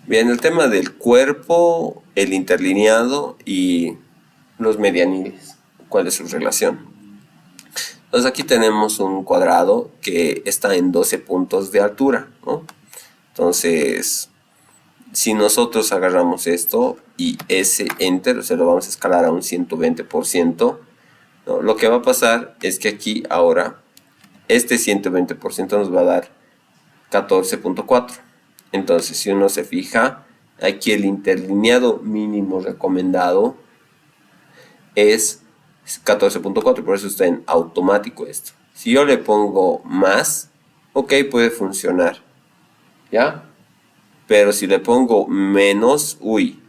Bien, el tema del cuerpo, el interlineado y los medianiles. ¿Cuál es su relación? Entonces aquí tenemos un cuadrado que está en 12 puntos de altura, ¿no? Entonces, si nosotros agarramos esto y ese enter, o sea, lo vamos a escalar a un 120%, ¿no? Lo que va a pasar es que aquí ahora este 120% nos va a dar 14.4. Entonces, si uno se fija, aquí el interlineado mínimo recomendado es 14.4, por eso está en automático esto. Si yo le pongo más, ok, puede funcionar, ¿ya? Pero si le pongo menos, uy,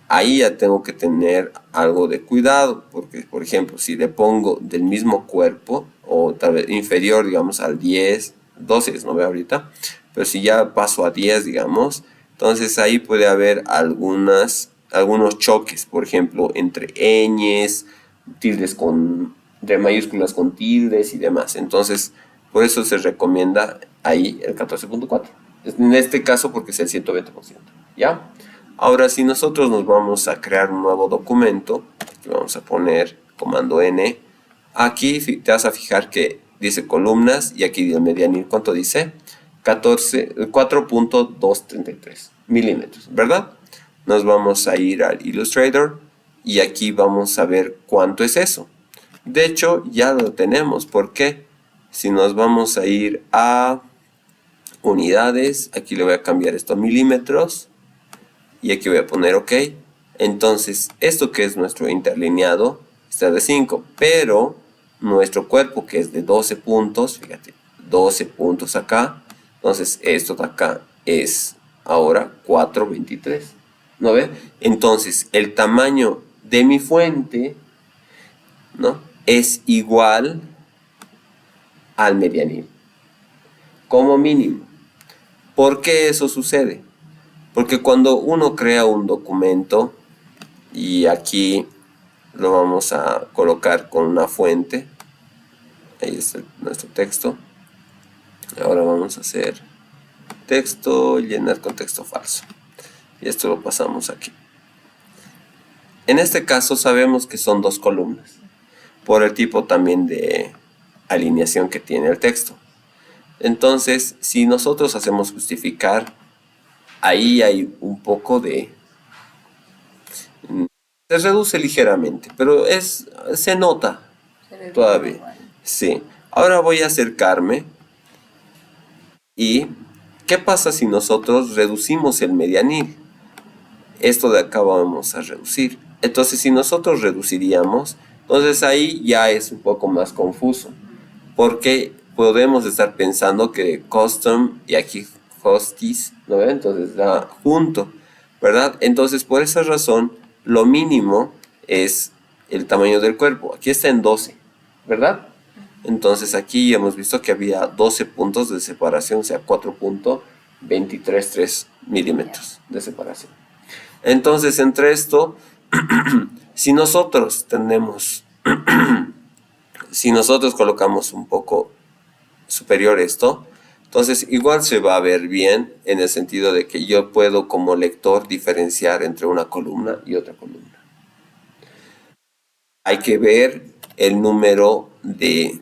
ahí ya tengo que tener algo de cuidado, porque por ejemplo, si le pongo del mismo cuerpo, o tal vez inferior, digamos, al 10, 12, no veo ahorita, pero si ya paso a 10, digamos, entonces ahí puede haber algunos choques, por ejemplo, entre ñes, tildes entre mayúsculas con tildes y demás. Entonces, por eso se recomienda ahí el 14.4. En este caso, porque es el 120%, ¿ya? Ahora, si nosotros nos vamos a crear un nuevo documento, aquí vamos a poner comando N, aquí te vas a fijar que dice columnas y aquí el medianil, ¿cuánto dice? 4.233 milímetros, ¿verdad? Nos vamos a ir al Illustrator y aquí vamos a ver cuánto es eso. De hecho, ya lo tenemos. ¿Por qué? Si nos vamos a ir a unidades, aquí le voy a cambiar esto a milímetros y aquí voy a poner OK. Entonces, esto que es nuestro interlineado está de 5, pero nuestro cuerpo que es de 12 puntos, fíjate, 12 puntos acá, entonces esto de acá es ahora 4.23, ¿no ve? Entonces, el tamaño de mi fuente, ¿no?, es igual al medianil, como mínimo. ¿Por qué eso sucede? Porque cuando uno crea un documento, y aquí lo vamos a colocar con una fuente, ahí está nuestro texto. Ahora vamos a hacer texto, llenar con texto falso, y esto lo pasamos aquí. En este caso sabemos que son dos columnas, por el tipo también de alineación que tiene el texto. Entonces, si nosotros hacemos justificar, ahí hay un poco de... Se reduce ligeramente, pero se nota todavía. Sí. Ahora voy a acercarme. ¿Y qué pasa si nosotros reducimos el medianil? Esto de acá vamos a reducir. Entonces, si nosotros reduciríamos, entonces ahí ya es un poco más confuso, porque podemos estar pensando que custom y aquí hostis, ¿no ven? Entonces da junto, ¿verdad? Entonces, por esa razón, lo mínimo es el tamaño del cuerpo. Aquí está en 12, ¿verdad? Entonces aquí hemos visto que había 12 puntos de separación, o sea, 4.233 milímetros de separación. Entonces, entre esto, si nosotros si nosotros colocamos un poco superior esto, entonces igual se va a ver bien en el sentido de que yo puedo como lector diferenciar entre una columna y otra columna. Hay que ver el número de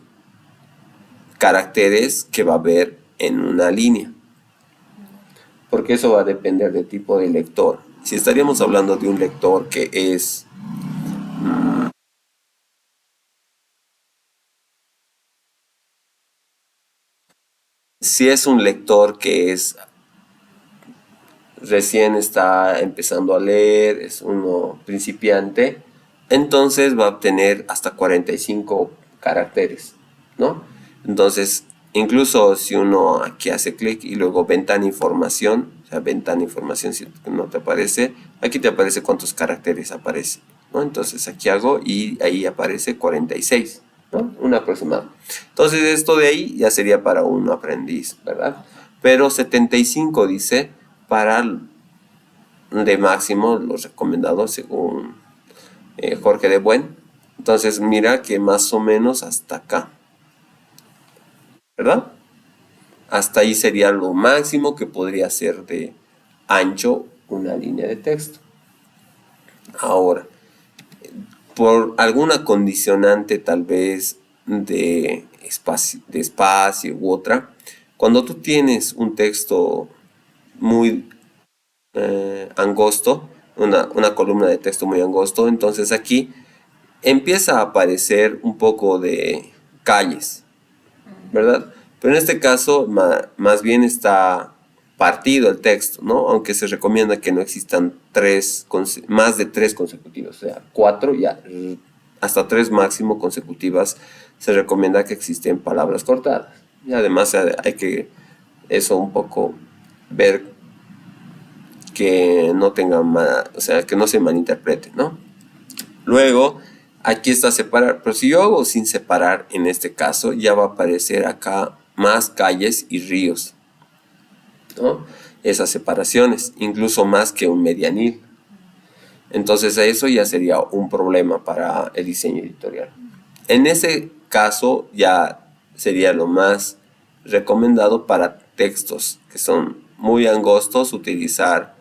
caracteres que va a haber en una línea, porque eso va a depender del tipo de lector. Si estaríamos hablando de un lector que es si es un lector que es recién está empezando a leer, es uno principiante, entonces va a obtener hasta 45 caracteres, ¿no? Entonces, incluso si uno aquí hace clic y luego ventana información, o sea, ventana información, si no te aparece, aquí te aparece cuántos caracteres aparece, ¿no? Entonces aquí hago y ahí aparece 46, ¿no? Un aproximado. Entonces esto de ahí ya sería para un aprendiz, ¿verdad? Pero 75 dice para de máximo los recomendados según Jorge de Buen. Entonces mira que más o menos hasta acá, ¿verdad? Hasta ahí sería lo máximo que podría ser de ancho una línea de texto. Ahora, por alguna condicionante tal vez de espacio u otra, cuando tú tienes un texto muy angosto, una columna de texto muy angosto, entonces aquí empieza a aparecer un poco de calles, ¿verdad? Pero en este caso más bien está partido el texto, ¿no? Aunque se recomienda que no existan más de tres consecutivas, o sea, cuatro ya, hasta tres máximo consecutivas se recomienda que existen palabras cortadas. Y además hay que eso un poco ver que no tenga o sea, que no se malinterprete, ¿no? Luego, aquí está separar, pero si yo hago sin separar, en este caso, ya va a aparecer acá más calles y ríos, ¿no? Esas separaciones, incluso más que un medianil. Entonces eso ya sería un problema para el diseño editorial. En ese caso ya sería lo más recomendado para textos que son muy angostos utilizar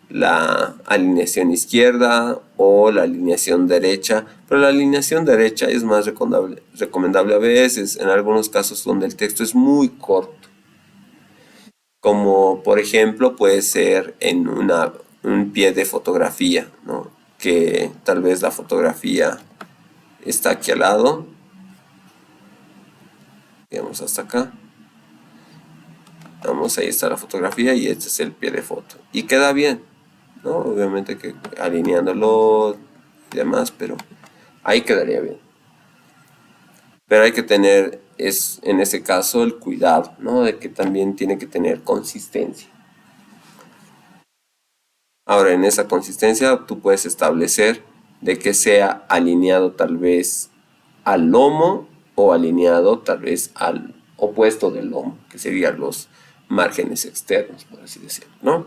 la alineación izquierda o la alineación derecha, pero la alineación derecha es más recomendable a veces en algunos casos donde el texto es muy corto, como por ejemplo puede ser en un pie de fotografía, ¿no? Que tal vez la fotografía está aquí al lado, digamos hasta acá. Vamos, ahí está la fotografía y este es el pie de foto. Y queda bien, ¿no? Obviamente que alineándolo y demás, pero ahí quedaría bien. Pero hay que tener, en ese caso, el cuidado, ¿no? De que también tiene que tener consistencia. Ahora, en esa consistencia tú puedes establecer de que sea alineado tal vez al lomo o alineado tal vez al opuesto del lomo, que serían los márgenes externos, por así decirlo, ¿no?